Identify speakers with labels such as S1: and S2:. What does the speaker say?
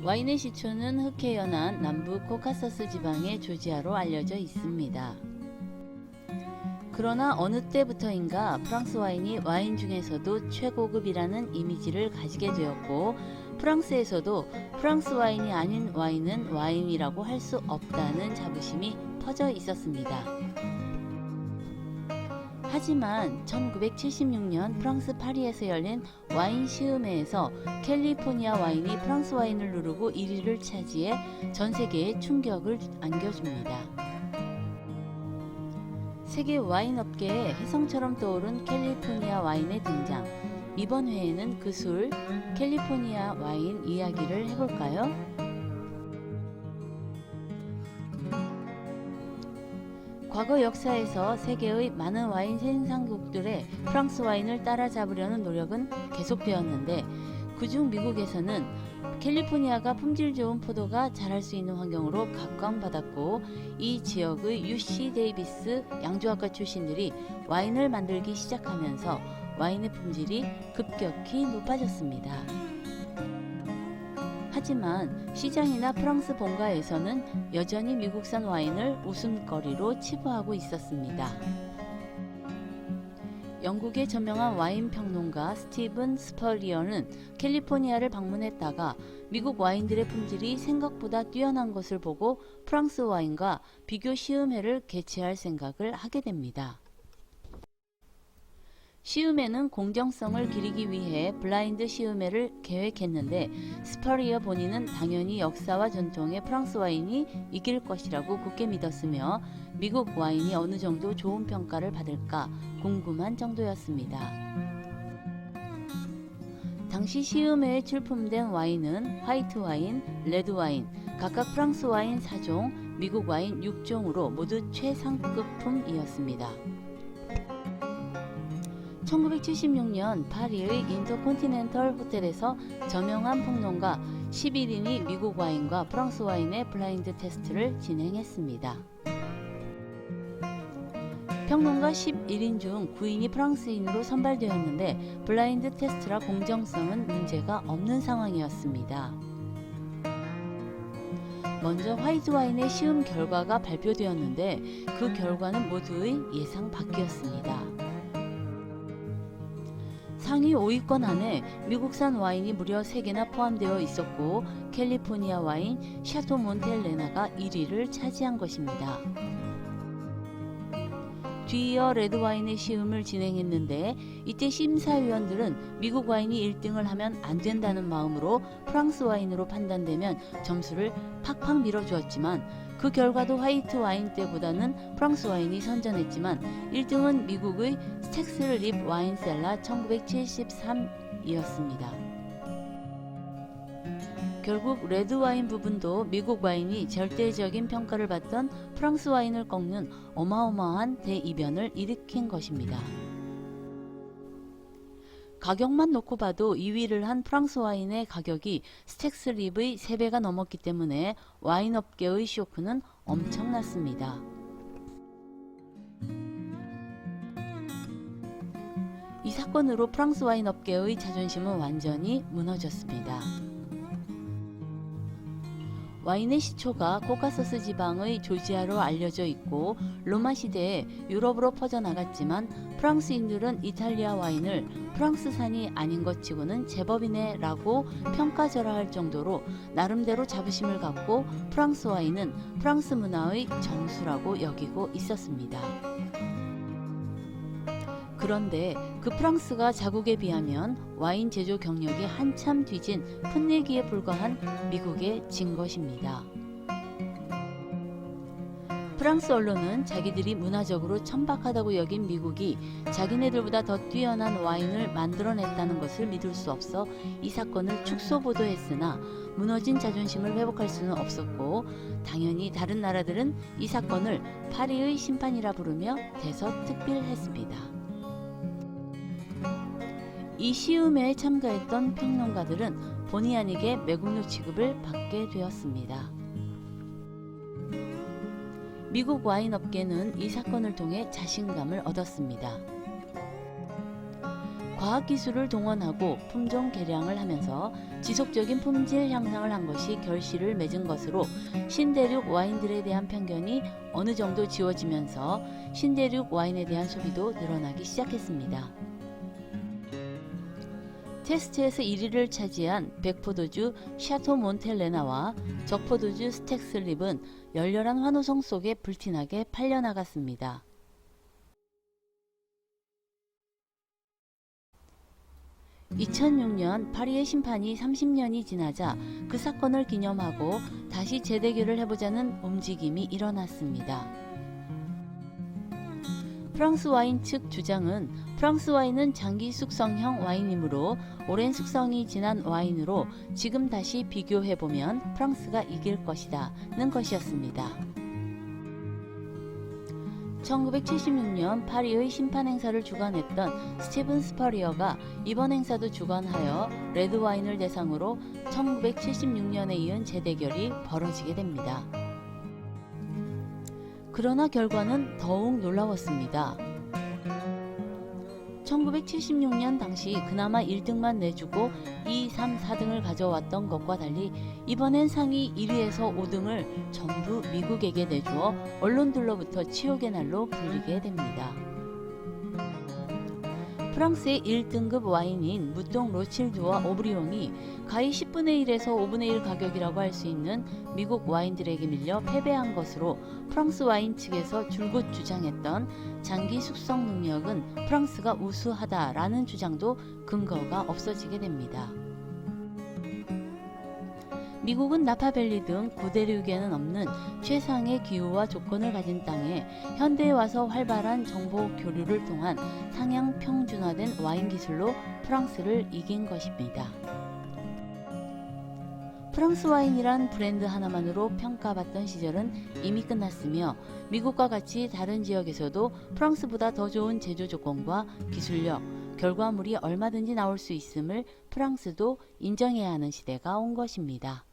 S1: 와인의 시초는 흑해 연안 남부 코카서스 지방의 조지아로 알려져 있습니다. 그러나 어느 때부터인가 프랑스 와인이 와인 중에서도 최고급이라는 이미지를 가지게 되었고, 프랑스에서도 프랑스 와인이 아닌 와인은 와인이라고 할 수 없다는 자부심이 퍼져 있었습니다. 하지만 1976년 프랑스 파리에서 열린 와인 시음회에서 캘리포니아 와인이 프랑스 와인을 누르고 1위를 차지해 전 세계에 충격을 안겨줍니다. 세계 와인 업계에 혜성처럼 떠오른 캘리포니아 와인의 등장. 이번 회에는 그 술, 캘리포니아 와인 이야기를 해볼까요? 과거 역사에서 세계의 많은 와인 생산국들의 프랑스 와인을 따라잡으려는 노력은 계속되었는데, 그중 미국에서는 캘리포니아가 품질 좋은 포도가 자랄 수 있는 환경으로 각광받았고, 이 지역의 UC 데이비스 양조학과 출신들이 와인을 만들기 시작하면서 와인의 품질이 급격히 높아졌습니다. 하지만 시장이나 프랑스 본가에서는 여전히 미국산 와인을 웃음거리로 치부하고 있었습니다. 영국의 저명한 와인 평론가 스티븐 스펄리어는 캘리포니아를 방문했다가 미국 와인들의 품질이 생각보다 뛰어난 것을 보고 프랑스 와인과 비교 시음회를 개최할 생각을 하게 됩니다. 시음회는 공정성을 기리기 위해 블라인드 시음회를 계획했는데, 스펄리어 본인은 당연히 역사와 전통의 프랑스 와인이 이길 것이라고 굳게 믿었으며 미국 와인이 어느 정도 좋은 평가를 받을까 궁금한 정도였습니다. 당시 시음회에 출품된 와인은 화이트 와인, 레드 와인, 각각 프랑스 와인 4종, 미국 와인 6종으로 모두 최상급품이었습니다. 1976년 파리의 인터콘티넨털 호텔에서 저명한 평론가 11인이 미국 와인과 프랑스 와인의 블라인드 테스트를 진행했습니다. 평론가 11인 중 9인이 프랑스인으로 선발되었는데, 블라인드 테스트라 공정성은 문제가 없는 상황이었습니다. 먼저 화이트 와인의 시음 결과가 발표되었는데, 그 결과는 모두의 예상 밖이었습니다. 상위 5위권 안에 미국산 와인이 무려 3개나 포함되어 있었고, 캘리포니아 와인 샤토 몬텔레나가 1위를 차지한 것입니다. 뒤이어 레드 와인의 시음을 진행했는데, 이때 심사위원들은 미국 와인이 1등을 하면 안 된다는 마음으로 프랑스 와인으로 판단되면 점수를 팍팍 밀어주었지만, 그 결과도 화이트 와인 때보다는 프랑스 와인이 선전했지만 1등은 미국의 스택스 립 와인셀라 1973이었습니다. 결국 레드 와인 부분도 미국 와인이 절대적인 평가를 받던 프랑스 와인을 꺾는 어마어마한 대이변을 일으킨 것입니다. 가격만 놓고 봐도 2위를 한 프랑스 와인의 가격이 스택스 립의 3배가 넘었기 때문에 와인 업계의 쇼크는 엄청났습니다. 이 사건으로 프랑스 와인 업계의 자존심은 완전히 무너졌습니다. 와인의 시초가 코카서스 지방의 조지아로 알려져 있고, 로마 시대에 유럽으로 퍼져나갔지만 프랑스인들은 이탈리아 와인을 프랑스산이 아닌 것 치고는 제법이네 라고 평가절하할 정도로 나름대로 자부심을 갖고 프랑스 와인은 프랑스 문화의 정수라고 여기고 있었습니다. 그런데 그 프랑스가 자국에 비하면 와인 제조 경력이 한참 뒤진 풋내기에 불과한 미국에 진 것입니다. 프랑스 언론은 자기들이 문화적으로 천박하다고 여긴 미국이 자기네들보다 더 뛰어난 와인을 만들어냈다는 것을 믿을 수 없어 이 사건을 축소 보도했으나, 무너진 자존심을 회복할 수는 없었고, 당연히 다른 나라들은 이 사건을 파리의 심판이라 부르며 대서특필했습니다. 이 시음회에 참가했던 평론가들은 본의 아니게 매국노 취급을 받게 되었습니다. 미국 와인 업계는 이 사건을 통해 자신감을 얻었습니다. 과학기술을 동원하고 품종 개량을 하면서 지속적인 품질 향상을 한 것이 결실을 맺은 것으로 신대륙 와인들에 대한 편견이 어느 정도 지워지면서 신대륙 와인에 대한 소비도 늘어나기 시작했습니다. 테스트에서 1위를 차지한 백포도주 샤토 몬텔레나와 적포도주 스택슬립은 열렬한 환호성 속에 불티나게 팔려나갔습니다. 2006년 파리의 심판이 30년이 지나자 그 사건을 기념하고 다시 재대결을 해보자는 움직임이 일어났습니다. 프랑스 와인 측 주장은 프랑스 와인은 장기 숙성형 와인이므로 오랜 숙성이 지난 와인으로 지금 다시 비교해보면 프랑스가 이길 것이다는 것이었습니다. 1976년 파리의 심판 행사를 주관했던 스티븐 스퍼리어가 이번 행사도 주관하여 레드 와인을 대상으로 1976년에 이은 재대결이 벌어지게 됩니다. 그러나 결과는 더욱 놀라웠습니다. 1976년 당시 그나마 1등만 내주고 2, 3, 4등을 가져왔던 것과 달리 이번엔 상위 1위에서 5등을 전부 미국에게 내주어 언론들로부터 치욕의 날로 불리게 됩니다. 프랑스의 1등급 와인인 무통 로칠드와 오브리옹이 가히 10분의 1에서 5분의 1 가격이라고 할 수 있는 미국 와인들에게 밀려 패배한 것으로 프랑스 와인 측에서 줄곧 주장했던 장기 숙성 능력은 프랑스가 우수하다라는 주장도 근거가 없어지게 됩니다. 미국은 나파밸리 등 구대륙에는 없는 최상의 기후와 조건을 가진 땅에 현대에 와서 활발한 정보 교류를 통한 상향 평준화된 와인 기술로 프랑스를 이긴 것입니다. 프랑스 와인이란 브랜드 하나만으로 평가받던 시절은 이미 끝났으며 미국과 같이 다른 지역에서도 프랑스보다 더 좋은 제조 조건과 기술력, 결과물이 얼마든지 나올 수 있음을 프랑스도 인정해야 하는 시대가 온 것입니다.